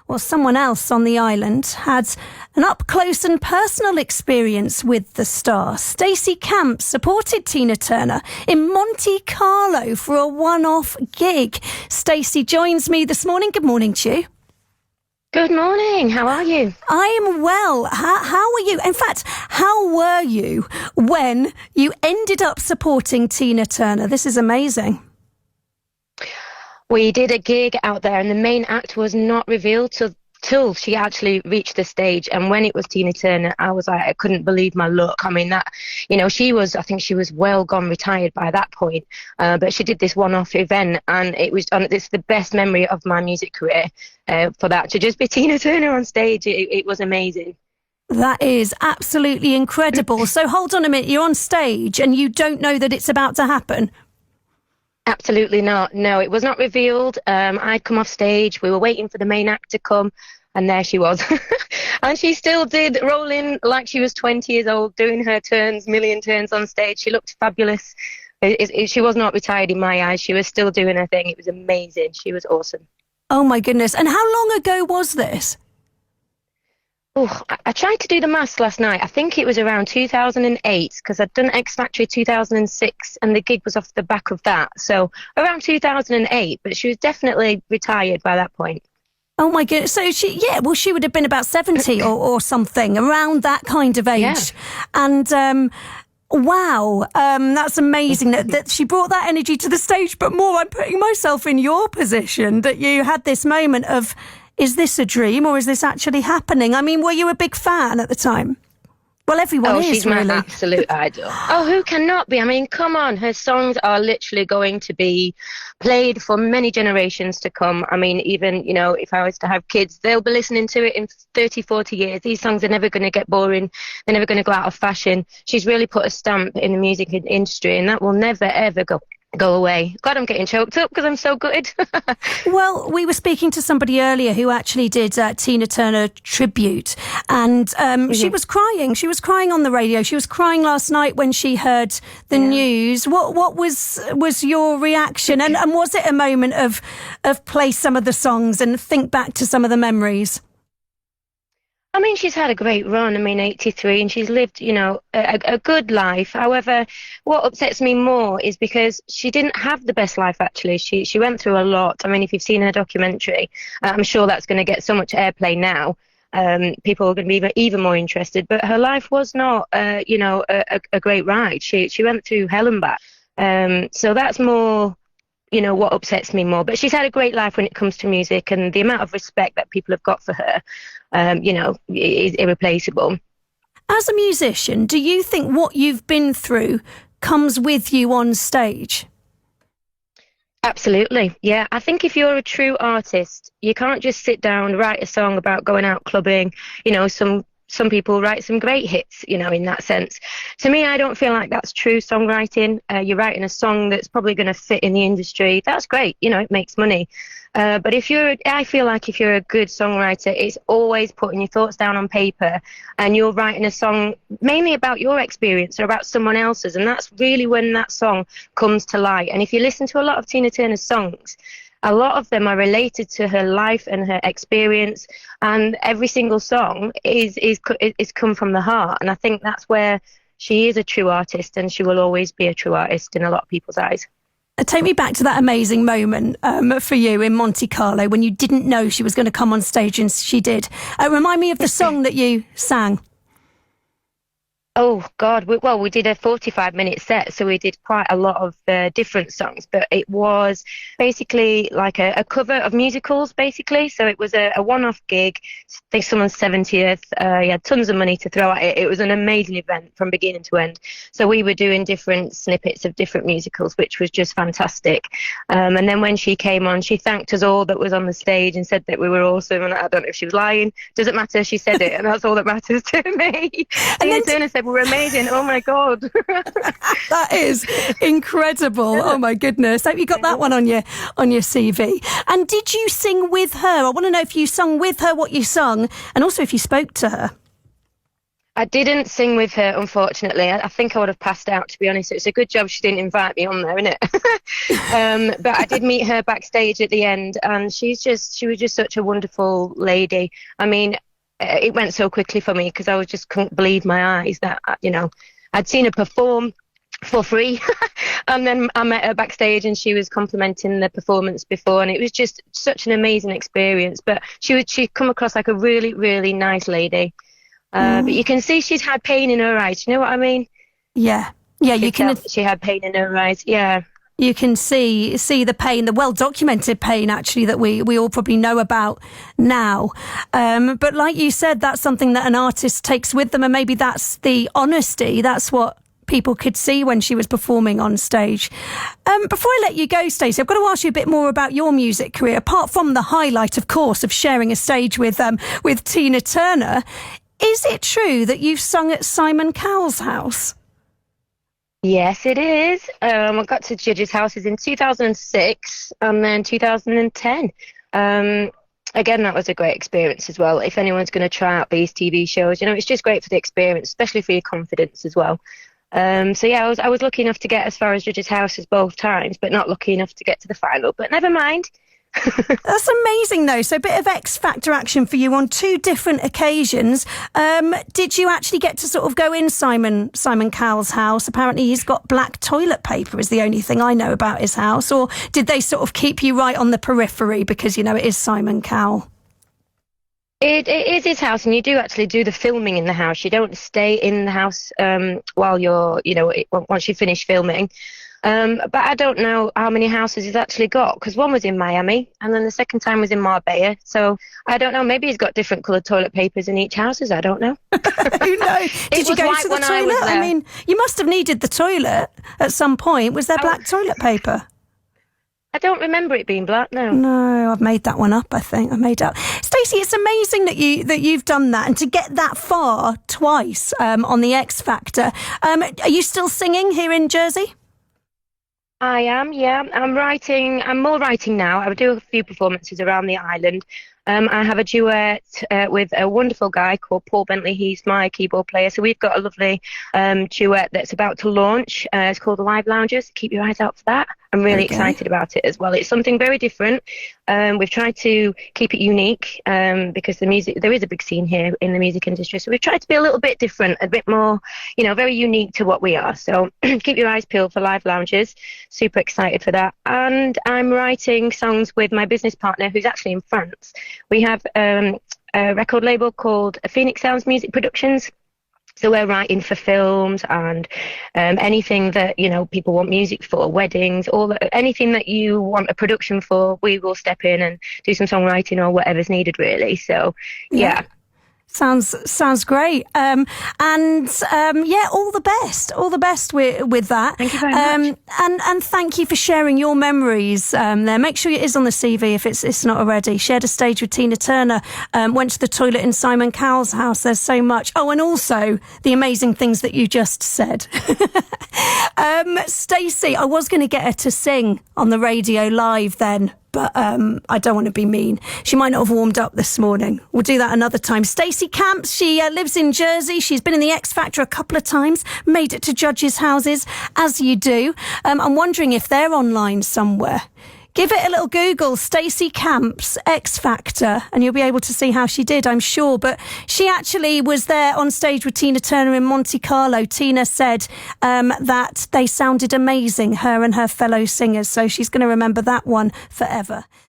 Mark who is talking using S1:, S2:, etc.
S1: Well, someone else on the island had an up-close and personal experience with the star. Stacey Camp supported Tina Turner in Monte Carlo for a one-off gig. Stacey joins me this morning. Good morning to you.
S2: Good morning. How are you?
S1: I am well. How are you? In fact, how were you when you ended up supporting Tina Turner? This is amazing.
S2: We did a gig out there and the main act was not revealed till she actually reached the stage. And when it was Tina Turner, I was like, I couldn't believe my luck. I mean, I think she was well gone retired by that point. But she did this one-off event and it's the best memory of my music career for that. To just be Tina Turner on stage, it was amazing.
S1: That is absolutely incredible. So hold on a minute, you're on stage and you don't know that it's about to happen?
S2: Absolutely not. No, it was not revealed. I'd come off stage. We were waiting for the main act to come, and there she was. And she still did roll in like she was 20 years old, doing her million turns on stage. She looked fabulous. She was not retired in my eyes. She was still doing her thing. It was amazing. She was awesome.
S1: Oh, my goodness. And how long ago was this?
S2: Oh, I tried to do the maths last night. I think it was around 2008 because I'd done X Factor 2006 and the gig was off the back of that. So around 2008, but she was definitely retired by that point.
S1: Oh my goodness. So she would have been about 70 or something, around that kind of age.
S2: Yeah.
S1: And wow, that's amazing that she brought that energy to the stage. But more, I'm putting myself in your position, that you had this moment of, is this a dream or is this actually happening? I mean, were you a big fan at the time? Well, everyone is,
S2: she's
S1: really.
S2: my absolute idol. Oh, who cannot be? I mean, come on. Her songs are literally going to be played for many generations to come. I mean, even, if I was to have kids, they'll be listening to it in 30, 40 years. These songs are never going to get boring. They're never going to go out of fashion. She's really put a stamp in the music industry, and that will never, ever go away. God, I'm getting choked up because I'm so good.
S1: Well, we were speaking to somebody earlier who actually did Tina Turner tribute, and she was crying. She was crying on the radio. She was crying last night when she heard the news. What was your reaction? And was it a moment of play some of the songs and think back to some of the memories?
S2: I mean, she's had a great run. 83, and she's lived, a good life. However, what upsets me more is because she didn't have the best life, actually. She went through a lot. I mean, if you've seen her documentary, I'm sure that's going to get so much airplay now. People are going to be even more interested. But her life was not, a great ride. She went through hell and back. So that's more, what upsets me more. But she's had a great life when it comes to music, and the amount of respect that people have got for her, is irreplaceable.
S1: As a musician, do you think what you've been through comes with you on stage?
S2: Absolutely, yeah. I think if you're a true artist, you can't just sit down, write a song about going out clubbing. Some people write some great hits, in that sense. To me, I don't feel like that's true songwriting. You're writing a song that's probably going to fit in the industry. That's great. It makes money. But I feel like if you're a good songwriter, it's always putting your thoughts down on paper and you're writing a song mainly about your experience or about someone else's. And that's really when that song comes to light. And if you listen to a lot of Tina Turner's songs, a lot of them are related to her life and her experience, and every single song is come from the heart. And I think that's where she is a true artist, and she will always be a true artist in a lot of people's eyes.
S1: Take me back to that amazing moment for you in Monte Carlo when you didn't know she was going to come on stage, and she did. Remind me of the song that you sang.
S2: Oh, God. We did a 45-minute set, so we did quite a lot of different songs, but it was basically like a cover of musicals, basically. So it was a one-off gig. I think someone's 70th. He had tons of money to throw at it. It was an amazing event from beginning to end. So we were doing different snippets of different musicals, which was just fantastic. And then when she came on, she thanked us all that was on the stage and said that we were awesome. And I don't know if she was lying. Doesn't matter. She said it, and that's all that matters to me. And then said, we're amazing. Oh my God.
S1: That is incredible. Oh my goodness. Hope you got that one on your CV. And did you sing with her? I want to know if you sung with her, what you sung, and also if you spoke to her.
S2: I didn't sing with her, unfortunately. I think I would have passed out, to be honest. It's a good job she didn't invite me on there, isn't it? But I did meet her backstage at the end, and she was just such a wonderful lady. I mean, it went so quickly for me because I just couldn't believe my eyes that, I'd seen her perform for free and then I met her backstage and she was complimenting the performance before, and it was just such an amazing experience. But she'd come across like a really, really nice lady. But you can see she's had pain in her eyes. You know what I mean?
S1: Yeah, you can.
S2: She had pain in her eyes. Yeah,
S1: you can see the pain, the well documented pain, actually, that we all probably know about now. But like you said, that's something that an artist takes with them, and maybe that's the honesty. That's what people could see when she was performing on stage. Before I let you go, Stacey, I've got to ask you a bit more about your music career. Apart from the highlight, of course, of sharing a stage with Tina Turner. Is it true that you've sung at Simon Cowell's house?
S2: Yes, it is. I got to judges' houses in 2006 and then 2010. Again, that was a great experience as well. If anyone's going to try out these TV shows, it's just great for the experience, especially for your confidence as well. So yeah, I was lucky enough to get as far as judges' houses both times, but not lucky enough to get to the final. But never mind.
S1: That's amazing, though. So a bit of X Factor action for you on two different occasions. Did you actually get to sort of go in Simon Cowell's house? Apparently he's got black toilet paper is the only thing I know about his house. Or did they sort of keep you right on the periphery because, it is Simon Cowell?
S2: It is his house, and you do actually do the filming in the house. You don't stay in the house while you're, once you finish filming. But I don't know how many houses he's actually got, because one was in Miami and then the second time was in Marbella. So I don't know. Maybe he's got different coloured toilet papers in each house. I don't know.
S1: Who knows? Did you go to the toilet? I mean, you must have needed the toilet at some point. Was there black toilet paper?
S2: I don't remember it being black, no.
S1: No, I've made that one up, I think. I've made it up. Stacey, it's amazing that you've done that, and to get that far twice on the X Factor. Are you still singing here in Jersey?
S2: I am, yeah. I'm more writing now. I do a few performances around the island. I have a duet with a wonderful guy called Paul Bentley. He's my keyboard player. So we've got a lovely duet that's about to launch. It's called The Live Loungers. Keep your eyes out for that. I'm really excited about it as well. It's something very different. We've tried to keep it unique because there is a big scene here in the music industry. So we've tried to be a little bit different, a bit more, very unique to what we are. So keep your eyes peeled for Live Loungers. Super excited for that. And I'm writing songs with my business partner who's actually in France. We have a record label called Phoenix Sounds Music Productions. So we're writing for films and anything that, people want music for, weddings, anything that you want a production for, we will step in and do some songwriting or whatever's needed, really. So, yeah.
S1: Sounds great. All the best with that.
S2: Thank you very much.
S1: And thank you for sharing your memories there. Make sure it is on the CV if it's not already. Shared a stage with Tina Turner, went to the toilet in Simon Cowell's house. There's so much. Oh, and also the amazing things that you just said. Stacey, I was going to get her to sing on the radio live then, but I don't want to be mean. She might not have warmed up this morning. We'll do that another time. Stacey Camps, she lives in Jersey. She's been in the X Factor a couple of times, made it to judges' houses, as you do. I'm wondering if they're online somewhere. Give it a little Google, Stacey Camps, X Factor, and you'll be able to see how she did, I'm sure. But she actually was there on stage with Tina Turner in Monte Carlo. Tina said that they sounded amazing, her and her fellow singers. So she's going to remember that one forever.